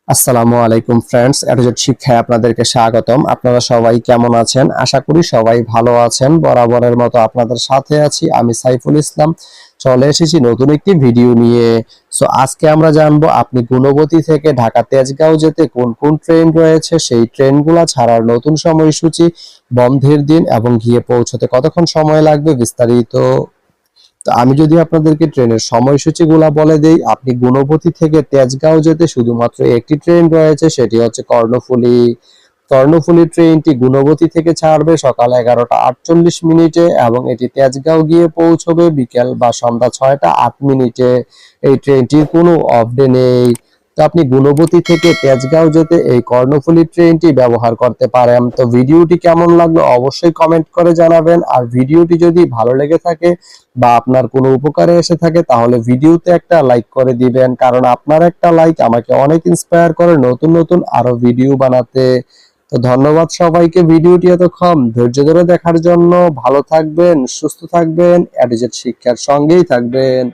আসসালামু আলাইকুম ফ্রেন্ডস, এডুজেট শিক্ষায় আপনাদেরকে স্বাগতম। আপনারা সবাই কেমন আছেন? আশা করি সবাই ভালো আছেন। বরাবরের মতো আপনাদের সাথে আছি আমি সাইফুল ইসলাম। চলে এসেছি নতুন একটি ভিডিও নিয়ে। আজকে আমরা জানবো আপনি গুণবতী থেকে ঢাকা তেজগাঁও যেতে কোন কোন ট্রেন রয়েছে, সেই ট্রেনগুলো ছাড়ার নতুন সময়সূচি, বন্ধের দিন এবং গিয়ে পৌঁছতে কতক্ষণ সময় লাগবে বিস্তারিত। তো আমি যদি আপনাদেরকে ট্রেনের সময়সূচিগুলা বলে দেই, আপনি গুণবতী থেকে তেজগাঁও যেতে শুধুমাত্র একটি ট্রেন রয়েছে, সেটি হচ্ছে কর্ণফুলী। কর্ণফুলী ট্রেনটি গুণবতী থেকে ছাড়বে সকাল 11টা 48 মিনিটে এবং এটি তেজগাঁও গিয়ে পৌঁছবে বিকেল বা সন্ধ্যা 6টা 8 মিনিটে। এই ট্রেনটির কোনো অফ ডে নেই। তো আপনি গুণবতী থেকে তেজগাঁও যেতে এই কর্ণফুলী ট্রেনটি ব্যবহার করতে পারেন। তো ভিডিওটি কেমন লাগলো অবশ্যই কমেন্ট করে জানাবেন। আর ভিডিওটি যদি ভালো লেগে থাকে বা আপনার কোনো উপকারে এসে থাকে তাহলে ভিডিওতে একটা লাইক করে দিবেন, কারণ আপনার একটা লাইক আমাকে অনেক ইন্সপায়ার করে নতুন নতুন আরো ভিডিও বানাতে। তো ধন্যবাদ সবাইকে ভিডিওটি এতক্ষণ ধৈর্য ধরে দেখার জন্য। ভালো থাকবেন, সুস্থ থাকবেন, এডুজেট শিক্ষার সঙ্গেই থাকবেন।